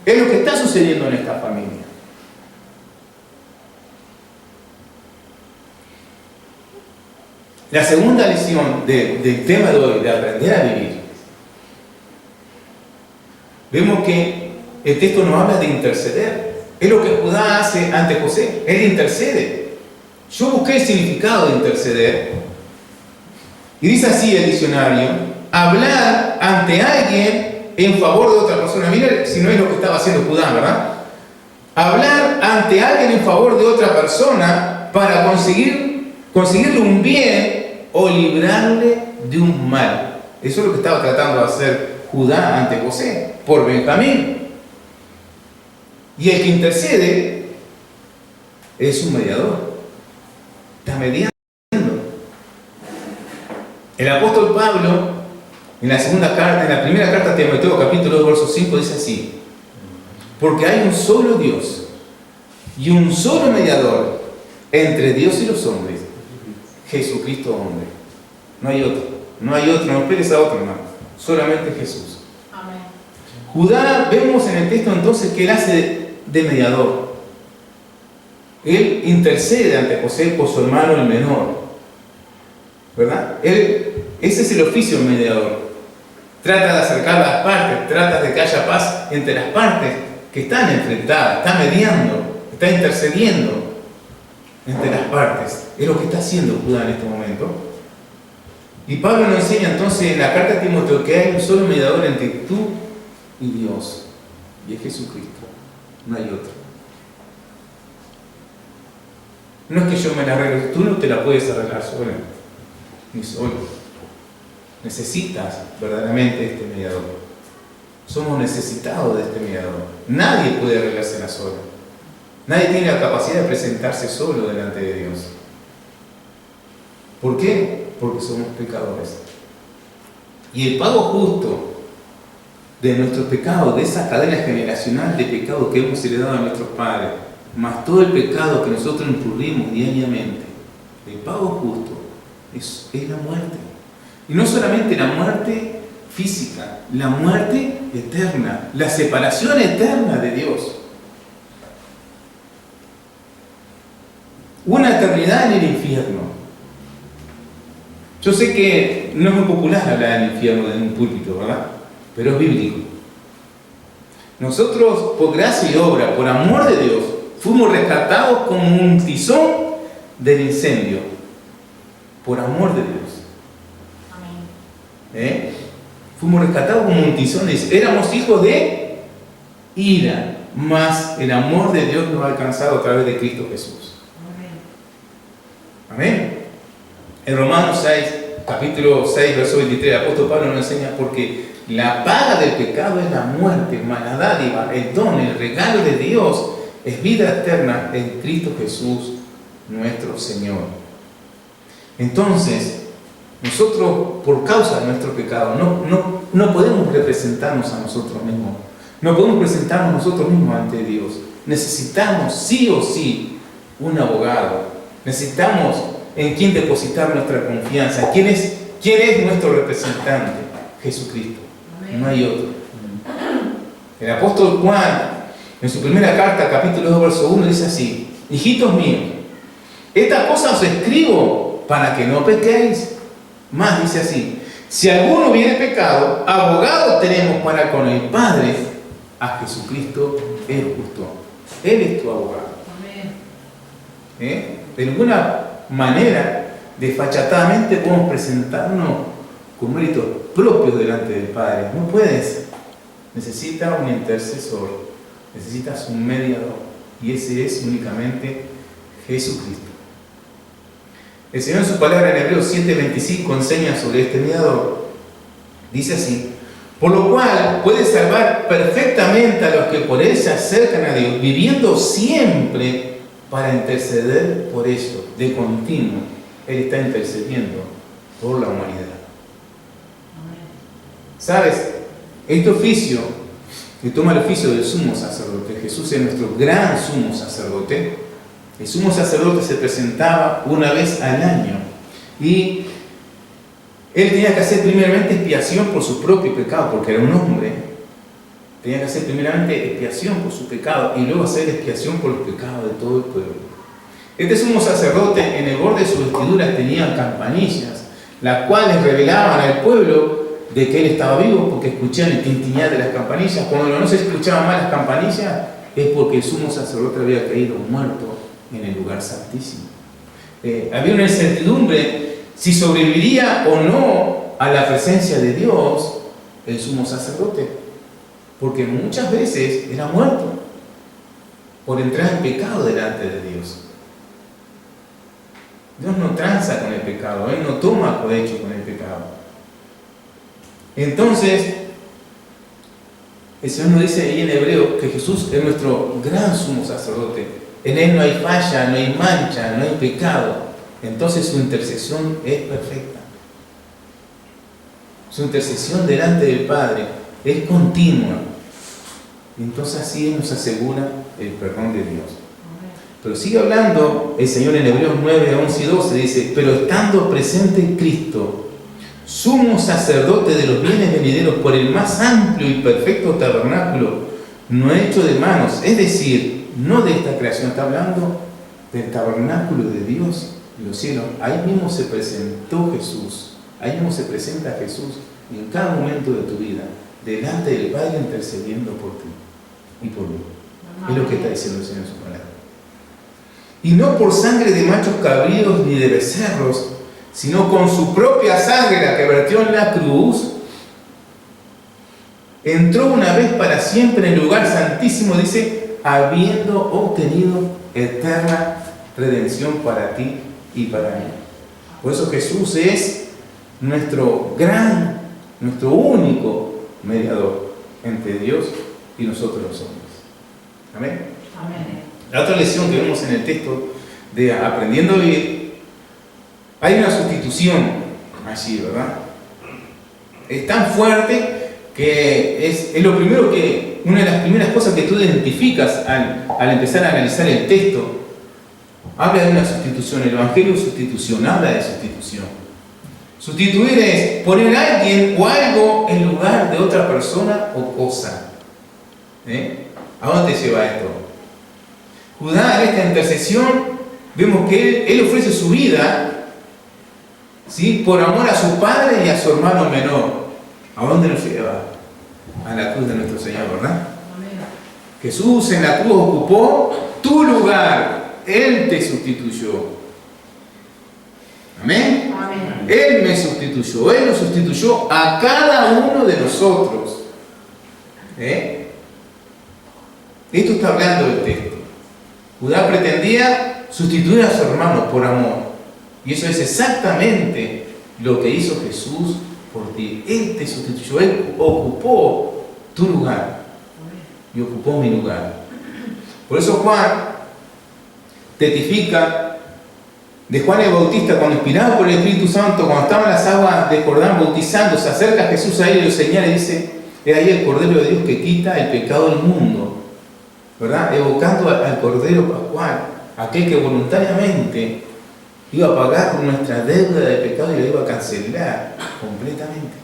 Es lo que está sucediendo en esta familia. La segunda lección del tema de hoy, de aprender a vivir, vemos que el texto nos habla de interceder. Es lo que Judá hace ante José. Él intercede. Yo busqué el significado de interceder. Y dice así el diccionario: hablar ante alguien en favor de otra persona. Mira si no es lo que estaba haciendo Judá, ¿verdad? Hablar ante alguien en favor de otra persona para conseguirle un bien o librarle de un mal. Eso es lo que estaba tratando de hacer Judá ante José, por Benjamín. Y el que intercede es un mediador. Está mediando. El apóstol Pablo, en la primera carta a Timoteo, capítulo 2, verso 5, dice así: porque hay un solo Dios y un solo mediador entre Dios y los hombres, Jesucristo hombre. No hay otro, no esperes a otro, hermano, solamente Jesús. Amén. Judá, vemos en el texto entonces que él hace de mediador. Él intercede ante José por su hermano el menor, ¿verdad? Ese es el oficio del mediador. Trata de acercar las partes, trata de que haya paz entre las partes que están enfrentadas, está mediando, está intercediendo entre las partes. Es lo que está haciendo Judá en este momento. Y Pablo nos enseña entonces en la carta a Timoteo que hay un solo mediador entre tú y Dios, y es Jesucristo, no hay otro. No es que yo me la arregle, tú no te la puedes arreglar sola, ni solo. Necesitas verdaderamente este mediador. Somos necesitados de este mediador. Nadie puede arreglársela sola. Nadie tiene la capacidad de presentarse solo delante de Dios. ¿Por qué? Porque somos pecadores. Y el pago justo de nuestros pecados, de esa cadena generacional de pecado que hemos heredado a nuestros padres, más todo el pecado que nosotros incurrimos diariamente, el pago justo es la muerte. Y no solamente la muerte física, la muerte eterna, la separación eterna de Dios. Una eternidad en el infierno. Yo sé que no es muy popular hablar del infierno en un púlpito, ¿verdad? Pero es bíblico. Nosotros, por gracia y obra, por amor de Dios, fuimos rescatados como un tizón del incendio. Por amor de Dios. Fuimos rescatados como un tizón. Éramos hijos de ira, mas el amor de Dios nos ha alcanzado a través de Cristo Jesús. Amén. En Romanos 6, capítulo 6, verso 23, el apóstol Pablo nos enseña: porque la paga del pecado es la muerte, mas la dádiva, el don, el regalo de Dios es vida eterna en Cristo Jesús nuestro Señor. Entonces, nosotros, por causa de nuestro pecado, no podemos representarnos a nosotros mismos. No podemos presentarnos nosotros mismos ante Dios. Necesitamos sí o sí un abogado. Necesitamos en quien depositar nuestra confianza. ¿Quién es nuestro representante? Jesucristo. No hay otro. El apóstol Juan, en su primera carta, capítulo 2, verso 1, dice así: hijitos míos, estas cosas os escribo para que no pequéis. Más dice así: si alguno hubiere pecado, abogado tenemos para con el Padre, a Jesucristo el justo. Él es tu abogado. De ninguna manera, desfachatadamente, podemos presentarnos con méritos propios delante del Padre. No puedes. Necesitas un intercesor, necesitas un mediador, y ese es únicamente Jesucristo. El Señor en su palabra en Hebreos 7:25 enseña sobre este mediador. Dice así: por lo cual puede salvar perfectamente a los que por él se acercan a Dios, viviendo siempre para interceder por ellos. De continuo, Él está intercediendo por la humanidad. ¿Sabes? Este oficio, que toma el oficio del sumo sacerdote, Jesús es nuestro gran sumo sacerdote. El sumo sacerdote se presentaba una vez al año y él tenía que hacer primeramente expiación por su propio pecado, porque era un hombre. Tenía que hacer primeramente expiación por su pecado y luego hacer expiación por los pecados de todo el pueblo. Este sumo sacerdote, en el borde de sus vestiduras tenía campanillas, las cuales revelaban al pueblo de que él estaba vivo, porque escuchaban el tintinear de las campanillas. Cuando no se escuchaban más las campanillas, es porque el sumo sacerdote había caído muerto en el lugar santísimo. Había una incertidumbre si sobreviviría o no a la presencia de Dios el sumo sacerdote. porque muchas veces era muerto por entrar en pecado delante de Dios. Dios no tranza con el pecado, Él no toma cohecho con el pecado. Entonces, el Señor nos dice ahí en Hebreo que Jesús es nuestro gran sumo sacerdote. En Él no hay falla, no hay mancha, no hay pecado. Entonces su intercesión es perfecta. Su intercesión delante del Padre es continua. Entonces así nos asegura el perdón de Dios. Pero sigue hablando el Señor en Hebreos 9, 11 y 12, dice: pero estando presente Cristo, sumo sacerdote de los bienes venideros, por el más amplio y perfecto tabernáculo, no hecho de manos, es decir, no de esta creación, está hablando del tabernáculo de Dios en los cielos. Ahí mismo se presentó Jesús, ahí mismo se presenta Jesús en cada momento de tu vida, delante del Padre, intercediendo por ti y por mí. Es lo que está diciendo el Señor en su palabra. Y no por sangre de machos cabríos ni de becerros, sino con su propia sangre, la que vertió en la cruz, entró una vez para siempre en el lugar santísimo, dice, habiendo obtenido eterna redención para ti y para mí. Por eso Jesús es nuestro único mediador entre Dios y nosotros los hombres. Amén. Amén. La otra lección que vemos en el texto de Aprendiendo a Vivir, hay una sustitución allí, ¿verdad? Es tan fuerte que es lo primero que, una de las primeras cosas que tú identificas al empezar a analizar el texto. Habla de una sustitución, el Evangelio es sustitución, habla de sustitución. Sustituir es poner a alguien o algo en lugar de otra persona o cosa. ¿A dónde te lleva esto? Judá, en esta intercesión, vemos que él ofrece su vida, ¿sí?, por amor a su padre y a su hermano menor. ¿A dónde nos lleva? A la cruz de nuestro Señor, ¿verdad? Jesús en la cruz ocupó tu lugar. Él te sustituyó. ¿Amén? Amén. Él me sustituyó. Él nos sustituyó a cada uno de nosotros. Esto está hablando del texto. Judá pretendía sustituir a su hermano por amor. Y eso es exactamente lo que hizo Jesús por ti. Él te sustituyó. Él ocupó tu lugar. Y ocupó mi lugar. Por eso Juan testifica de Juan el Bautista, cuando inspirado por el Espíritu Santo, cuando estaba en las aguas de Jordán bautizando, se acerca a Jesús a él y lo señala y dice: es ahí el Cordero de Dios que quita el pecado del mundo, ¿verdad? Evocando al Cordero Pascual, aquel que voluntariamente iba a pagar por nuestra deuda de pecado y la iba a cancelar completamente.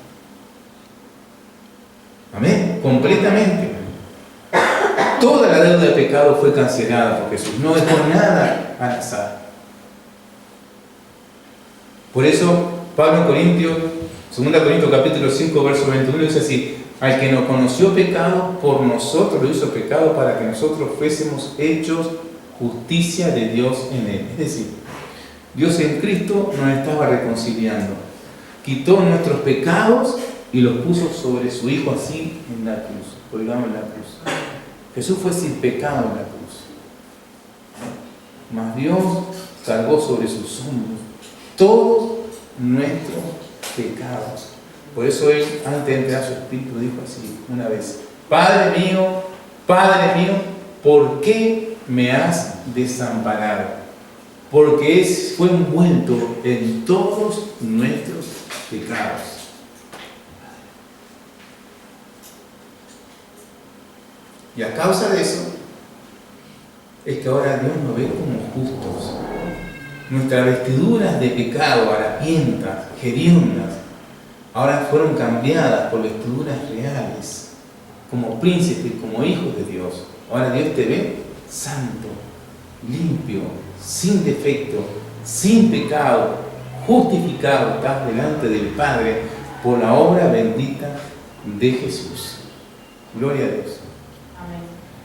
Amén, completamente. Toda la deuda de pecado fue cancelada por Jesús, no dejó nada al azar. Por eso Pablo en Corintios, 2 Corintios capítulo 5, verso 21, dice así: al que no conoció pecado, por nosotros lo hizo pecado, para que nosotros fuésemos hechos justicia de Dios en él. Es decir, Dios en Cristo nos estaba reconciliando, quitó nuestros pecados y los puso sobre su Hijo, así en la cruz, colgado en la cruz. Jesús fue sin pecado en la cruz, mas Dios cargó sobre sus hombros todos nuestros pecados. Por eso Él, antes de entregar su Espíritu, dijo así una vez: Padre mío, ¿por qué me has desamparado? Porque fue envuelto en todos nuestros pecados. Y a causa de eso, es que ahora Dios nos ve como justos. Nuestras vestiduras de pecado, harapientas, hediondas, ahora fueron cambiadas por vestiduras reales, como príncipes, como hijos de Dios. Ahora Dios te ve santo, limpio, sin defecto, sin pecado, justificado. Estás delante del Padre por la obra bendita de Jesús. Gloria a Dios.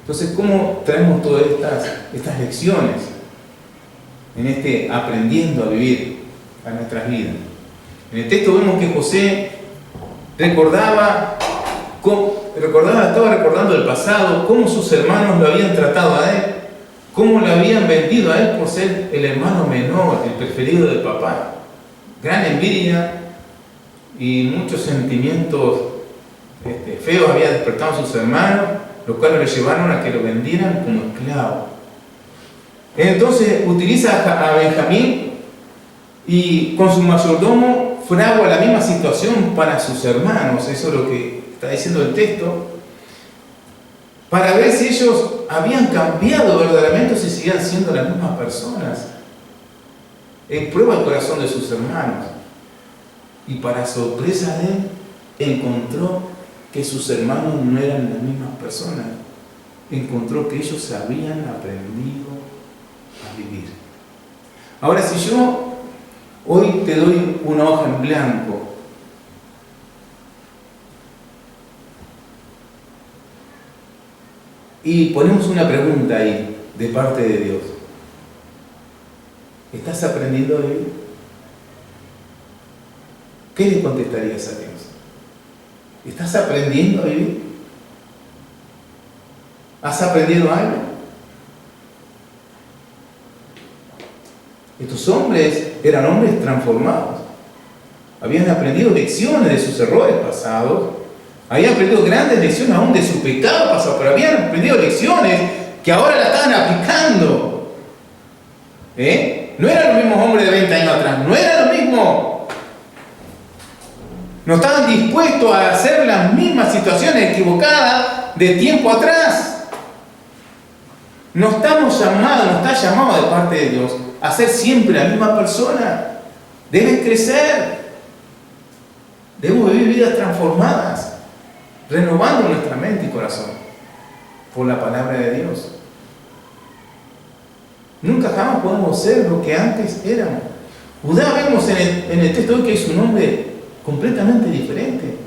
Entonces, ¿cómo traemos todas estas lecciones en este aprendiendo a vivir a nuestras vidas? En el texto vemos que José recordaba Estaba recordando el pasado, cómo sus hermanos lo habían tratado a él, cómo lo habían vendido a él por ser el hermano menor, el preferido del papá. Gran envidia y muchos sentimientos feos había despertado a sus hermanos, lo cual lo llevaron a que lo vendieran como esclavo. Entonces utiliza a Benjamín y con su mayordomo fragua la misma situación para sus hermanos. Eso es lo que está diciendo el texto, para ver si ellos habían cambiado verdaderamente o si seguían siendo las mismas personas. Prueba el corazón de sus hermanos, y para sorpresa de él encontró que sus hermanos no eran las mismas personas. Encontró que ellos habían aprendido a vivir. Ahora, si yo hoy te doy una hoja en blanco y ponemos una pregunta ahí de parte de Dios, ¿estás aprendiendo a vivir? ¿Qué le contestarías a Dios? ¿Estás aprendiendo a vivir? ¿Has aprendido algo? Estos hombres eran hombres transformados. Habían aprendido lecciones de sus errores pasados. Habían aprendido grandes lecciones aún de su pecado pasado, pero habían aprendido lecciones que ahora la estaban aplicando. No eran los mismos hombres de 20 años atrás, no eran los mismos. No estaban dispuestos a hacer las mismas situaciones equivocadas de tiempo atrás. No estamos llamados, no está llamado de parte de Dios a ser siempre la misma persona. Deben crecer. Debemos vivir vidas transformadas, renovando nuestra mente y corazón por la palabra de Dios. Nunca jamás podemos ser lo que antes éramos. Judá, vemos en el texto de hoy que es un hombre completamente diferente,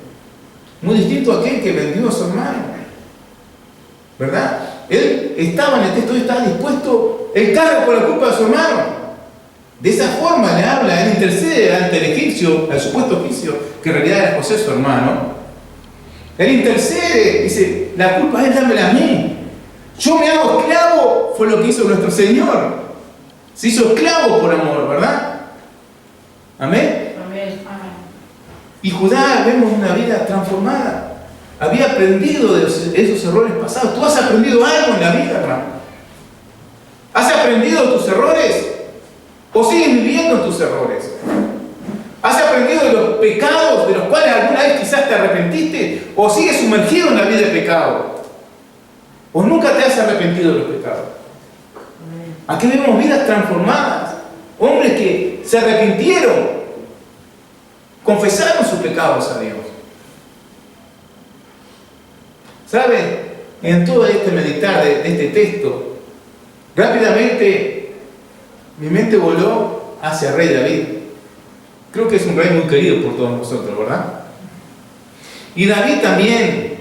muy distinto a aquel que vendió a su hermano, ¿verdad? Él estaba en el texto de hoy, estaba dispuesto, él carga por la culpa de su hermano. De esa forma le habla, él intercede ante el egipcio, al supuesto egipcio, que en realidad era José su hermano. Él intercede, dice, la culpa es dámela a mí. Yo me hago esclavo, fue lo que hizo nuestro Señor. Se hizo esclavo por amor, ¿verdad? Amén. Amén. Y Judá, vemos una vida transformada. Había aprendido de esos errores pasados. ¿Tú has aprendido algo en la vida, hermano? ¿Has aprendido de tus errores? ¿O sigues viviendo en tus errores? ¿Has aprendido de los pecados de los cuales alguna vez quizás te arrepentiste? ¿O sigues sumergido en la vida de pecado? ¿O nunca te has arrepentido de los pecados? Aquí vemos vidas transformadas. Hombres que se arrepintieron, confesaron sus pecados a Dios. ¿Sabe? En todo este meditar de este texto, rápidamente mi mente voló hacia el rey David. Creo que es un rey muy querido por todos nosotros, ¿verdad? Y David también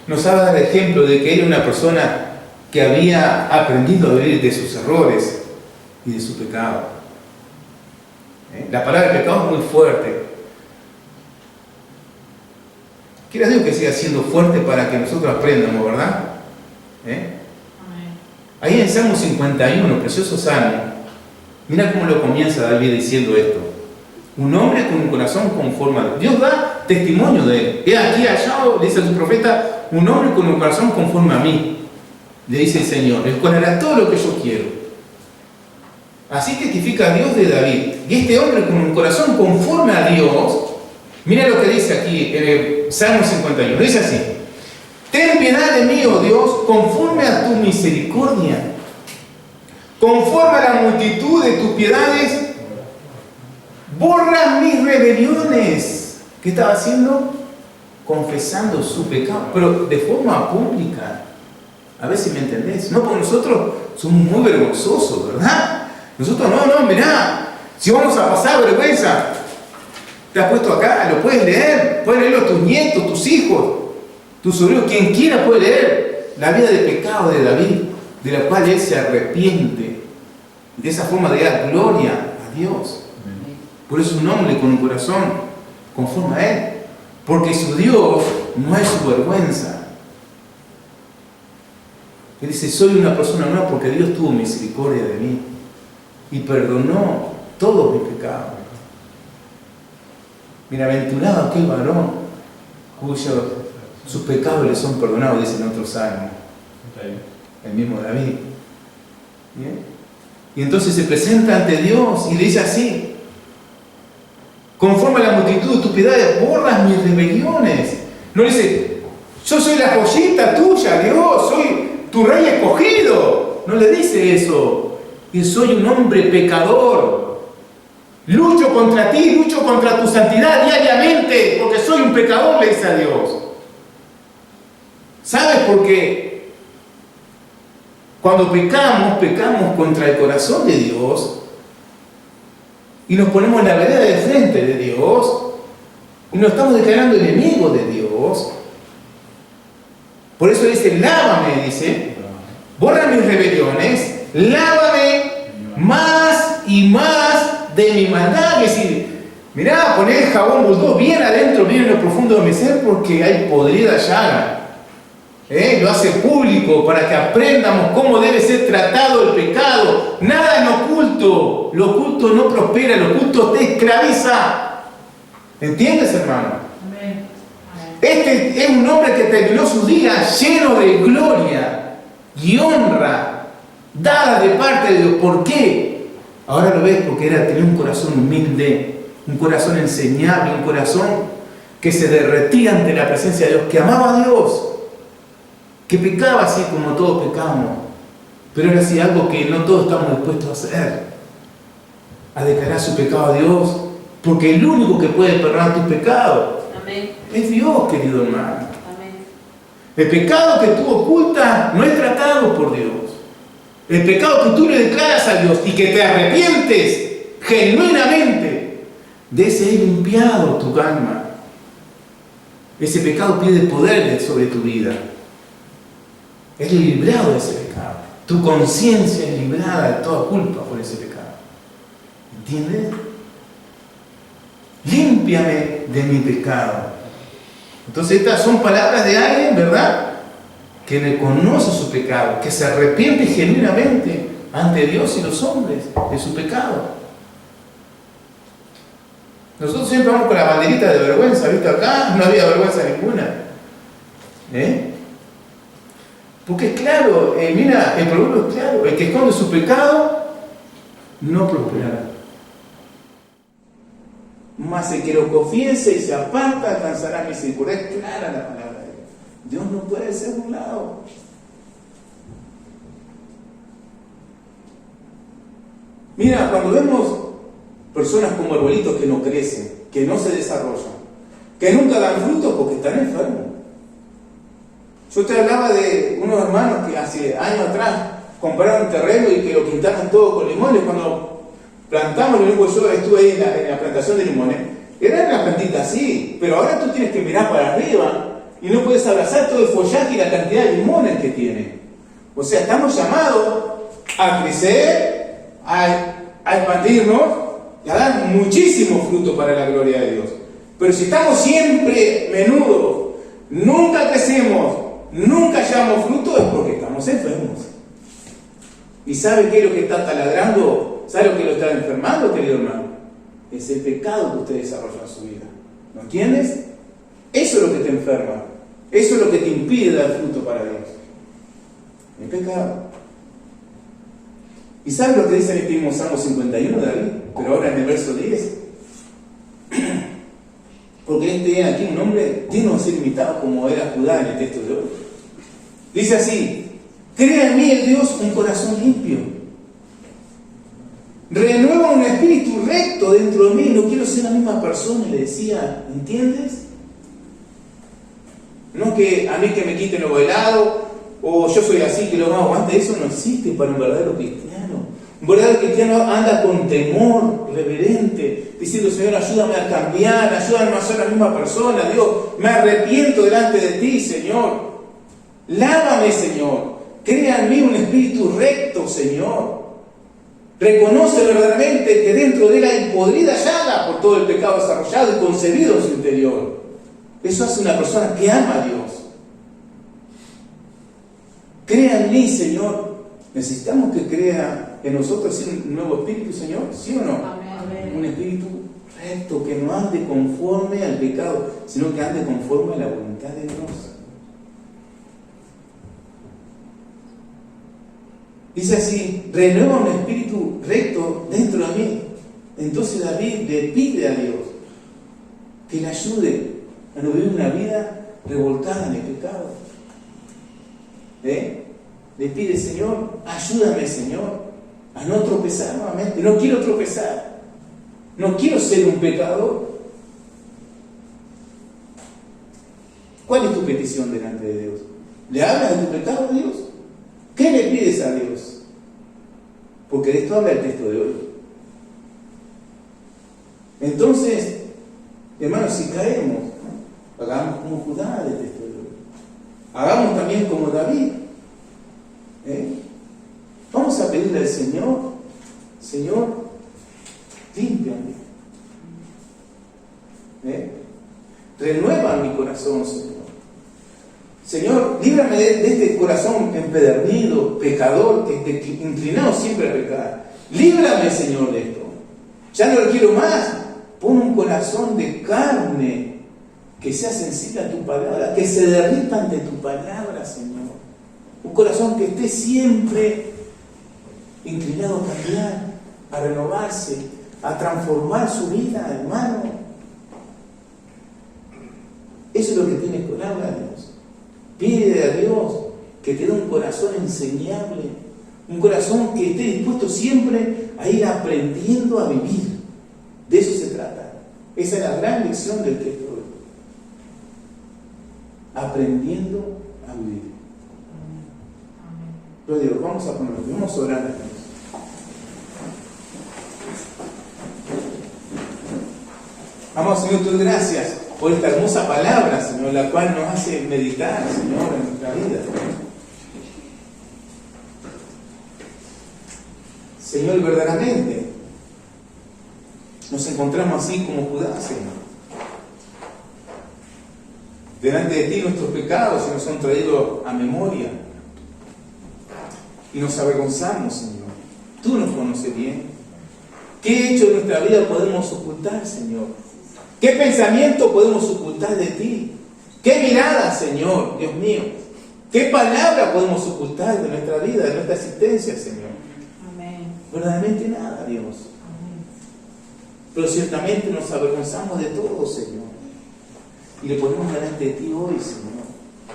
nos ha dado el ejemplo de que era una persona que había aprendido a vivir de sus errores y de su pecado. La palabra pecado es muy fuerte. Quiero Dios que siga siendo fuerte para que nosotros aprendamos, ¿verdad? Ahí en Salmo 51, precioso salmo, mira cómo lo comienza David diciendo esto. Un hombre con un corazón conforme a Dios. Dios da testimonio de él. He aquí allá, dice su profeta, un hombre con un corazón conforme a mí. Le dice el Señor, el cual hará todo lo que yo quiero. Así testifica Dios de David. Y este hombre con un corazón conforme a Dios, mira lo que dice aquí en el Salmo 51. Dice así: ten piedad de mí, oh Dios, conforme a tu misericordia. Conforme a la multitud de tus piedades, borra mis rebeliones. ¿Qué estaba haciendo? Confesando su pecado, pero de forma pública. A ver si me entendés. No, porque nosotros somos muy vergonzosos, ¿verdad? Nosotros no, mirá, si vamos a pasar vergüenza, te has puesto acá, lo puedes leer tus nietos, tus hijos, tus sobrinos, quien quiera puede leer la vida de pecado de David, de la cual él se arrepiente. De esa forma de dar gloria a Dios. Por eso un hombre con un corazón conforme a él. Porque su Dios no hay su vergüenza. Él dice, soy una persona nueva porque Dios tuvo misericordia de mí y perdonó todos mis pecados. Bienaventurado aquel varón sus pecados le son perdonados, dice en otro salmo. El mismo David. ¿Bien? Y entonces se presenta ante Dios y le dice así: conforme a la multitud de tus piedades, borras mis rebeliones. No dice, yo soy la joyita tuya, Dios, soy tu rey escogido. No le dice eso. Dice, soy un hombre pecador. Lucho contra ti, lucho contra tu santidad diariamente, porque soy un pecador, le dice a Dios. ¿Sabes por qué? Cuando pecamos contra el corazón de Dios y nos ponemos en la vereda de frente de Dios y nos estamos declarando enemigos de Dios. Por eso dice, lávame, dice, borra mis rebeliones, lávame más y más de mi maldad. Es decir, mirá, poner el jabón bulldog bien adentro, bien en lo profundo de mi ser, porque hay podrida llaga. Lo hace público para que aprendamos cómo debe ser tratado el pecado. Nada en oculto. Lo oculto no prospera, lo oculto te esclaviza. ¿Entiendes, hermano? Amén. Este es un hombre que terminó su día lleno de gloria y honra dada de parte de Dios. ¿Por qué? Ahora lo ves, porque tenía un corazón humilde, un corazón enseñable, un corazón que se derretía ante la presencia de Dios, que amaba a Dios, que pecaba así como todos pecamos, pero era así algo que no todos estamos dispuestos a hacer, a declarar su pecado a Dios, porque el único que puede perdonar tus pecados es Dios, querido hermano. Amén. El pecado que tú ocultas no es tratado por Dios. El pecado que tú le declaras a Dios y que te arrepientes genuinamente, de ese es limpiado tu alma. Ese pecado pierde poder sobre tu vida. Es librado de ese pecado. Tu conciencia es librada de toda culpa por ese pecado. ¿Entiendes? Límpiame de mi pecado. Entonces estas son palabras de alguien, ¿verdad?, que reconoce su pecado, que se arrepiente genuinamente ante Dios y los hombres de su pecado. Nosotros siempre vamos con la banderita de vergüenza, ¿viste? Acá no había vergüenza ninguna. Porque es claro, mira, el proverbio es claro: el que esconde su pecado no prosperará. Mas el que lo confiese y se aparta alcanzará misericordia. Es clara la palabra de Dios. Dios no puede ser burlado. Mira, cuando vemos personas como arbolitos que no crecen, que no se desarrollan, que nunca dan frutos porque están enfermos. Yo te hablaba de unos hermanos que hace años atrás compraron un terreno y que lo pintaron todo con limones. Cuando plantamos, yo estuve ahí en la plantación de limones, eran unas plantitas así, pero ahora tú tienes que mirar para arriba y no puedes abrazar todo el follaje y la cantidad de limones que tiene. O sea, estamos llamados a crecer, a expandirnos y a dar muchísimo fruto para la gloria de Dios. Pero si estamos siempre menudos, nunca crecemos, nunca llevamos fruto, es porque estamos enfermos. ¿Y sabe qué es lo que está taladrando? ¿Sabe lo que lo está enfermando, querido hermano? Es el pecado que usted desarrolla en su vida. ¿No entiendes? Eso es lo que te enferma. Eso es lo que te impide dar fruto para Dios. El pecado. ¿Y sabe lo que dice en este mismo Salmo 51 de David? Pero ahora en el verso 10. Porque este es aquí un hombre digno de ser imitado como era Judá en el texto de hoy. Dice así: crea en mí, el Dios, un corazón limpio. Renueva un espíritu recto dentro de mí. No quiero ser la misma persona, le decía. ¿Entiendes? No que a mí que me quiten lo bailado, o yo soy así que lo más aguante. Eso no existe para un verdadero cristiano. Un verdadero cristiano anda con temor reverente, diciendo: Señor, ayúdame a cambiar, ayúdame a ser la misma persona. Dios, me arrepiento delante de ti, Señor. Lávame, Señor. Crea en mí un espíritu recto, Señor. Reconoce verdaderamente que dentro de él hay podrida llaga por todo el pecado desarrollado y concebido en su interior. Eso hace una persona que ama a Dios. Crea en mí, Señor. Necesitamos que crea en nosotros un nuevo espíritu, Señor, ¿sí o no? Amén. Un espíritu recto, que no ande conforme al pecado, sino que ande conforme a la voluntad de Dios. Dice así: renueva un espíritu recto dentro de mí. Entonces David le pide a Dios que le ayude a no vivir una vida revoltada en el pecado. Le pide: Señor, ayúdame, Señor, a no tropezar nuevamente. No quiero tropezar. No quiero ser un pecador. ¿Cuál es tu petición delante de Dios? ¿Le hablas de tu pecado a Dios? ¿Qué le pides a Dios? Porque de esto habla el texto de hoy. Entonces, hermanos, si caemos, hagamos como Judá del texto de hoy. Hagamos también como David. Vamos a pedirle al Señor: Señor, límpiame. Renueva mi corazón, Señor. Señor, líbrame de este corazón empedernido, pecador, que esté inclinado siempre a pecar. Líbrame, Señor, de esto. Ya no lo quiero más. Pon un corazón de carne que sea sensible a tu palabra, que se derrita ante tu palabra, Señor. Un corazón que esté siempre inclinado a cambiar, a renovarse, a transformar su vida, hermano. Eso es lo que tienes que orar a Dios. Pide a Dios que te dé un corazón enseñable, un corazón que esté dispuesto siempre a ir aprendiendo a vivir. De eso se trata. Esa es la gran lección del texto de hoy. Aprendiendo a vivir. Gloria a Dios. Vamos a ponerlo, vamos a orar a Dios. Amado Señor, te doy gracias por esta hermosa palabra, Señor, la cual nos hace meditar, Señor, en nuestra vida. Señor, verdaderamente nos encontramos así como Judá, Señor. Delante de ti nuestros pecados se nos son traídos a memoria y nos avergonzamos, Señor. Tú nos conoces bien. ¿Qué hecho de nuestra vida podemos ocultar, Señor? ¿Qué pensamiento podemos ocultar de ti? ¿Qué mirada, Señor, Dios mío? ¿Qué palabra podemos ocultar de nuestra vida, de nuestra existencia, Señor? Amén. Verdaderamente nada, Dios. Amén. Pero ciertamente nos avergonzamos de todo, Señor. Y le ponemos delante de ti hoy, Señor,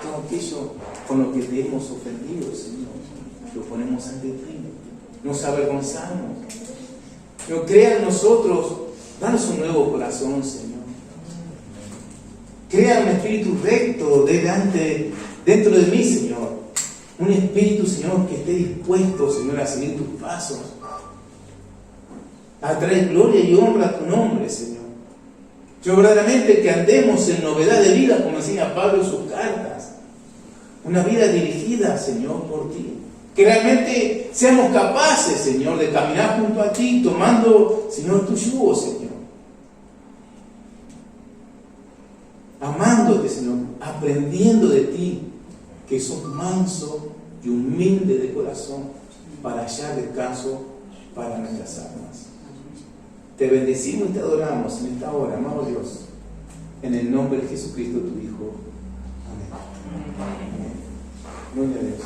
todo aquello con lo que te hemos ofendido, Señor. Lo ponemos ante ti. Nos avergonzamos. Pero crea en nosotros, danos un nuevo corazón, Señor. Crea un espíritu recto dentro de mí, Señor. Un espíritu, Señor, que esté dispuesto, Señor, a seguir tus pasos. A traer gloria y honra a tu nombre, Señor. Yo verdaderamente que andemos en novedad de vida, como enseña Pablo en sus cartas. Una vida dirigida, Señor, por ti. Que realmente seamos capaces, Señor, de caminar junto a ti, tomando, Señor, tu yugo, Señor. Amándote, Señor, aprendiendo de ti, que sos manso y humilde de corazón, para hallar descanso para nuestras almas. Te bendecimos y te adoramos en esta hora, amado Dios, en el nombre de Jesucristo, tu Hijo. Amén. Gloria a Dios.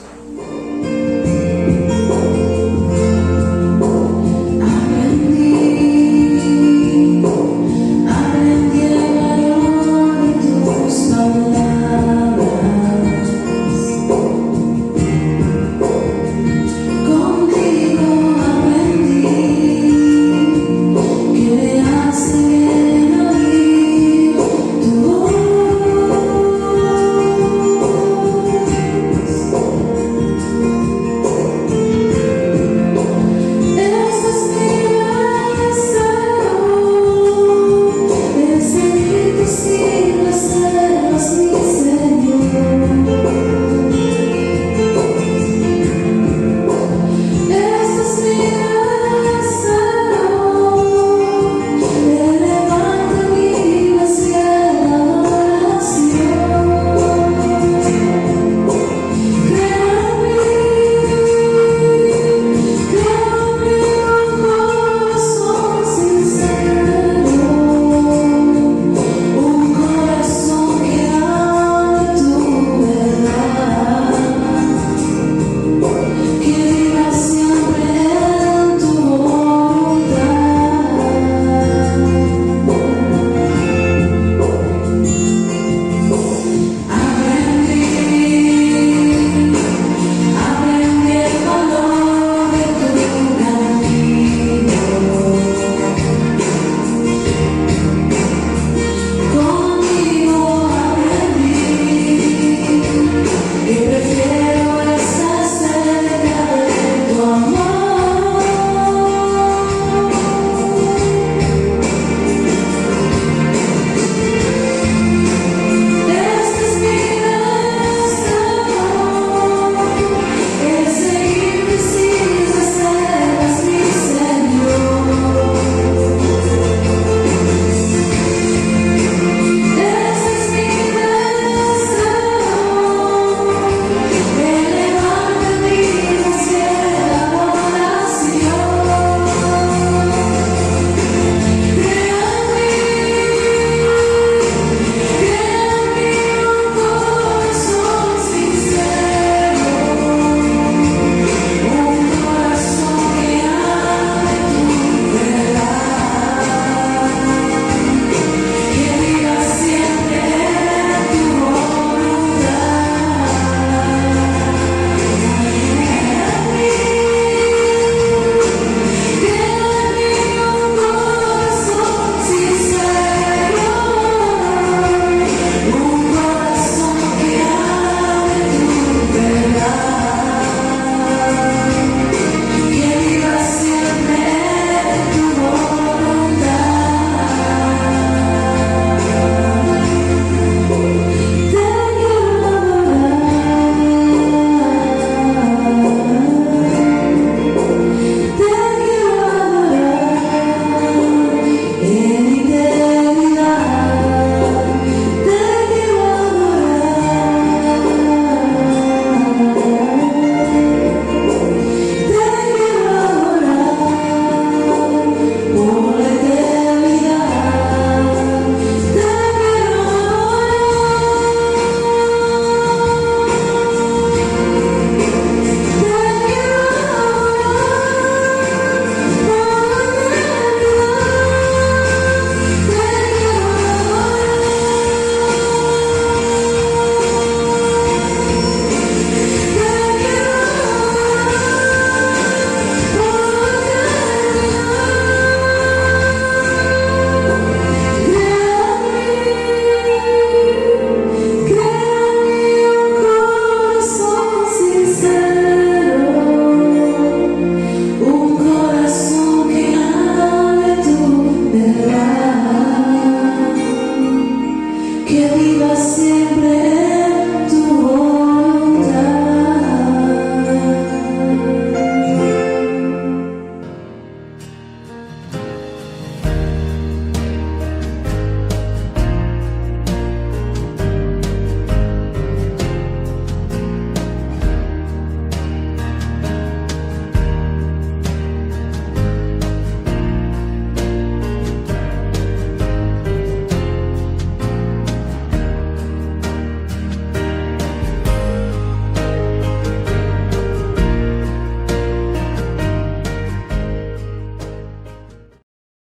que viva siempre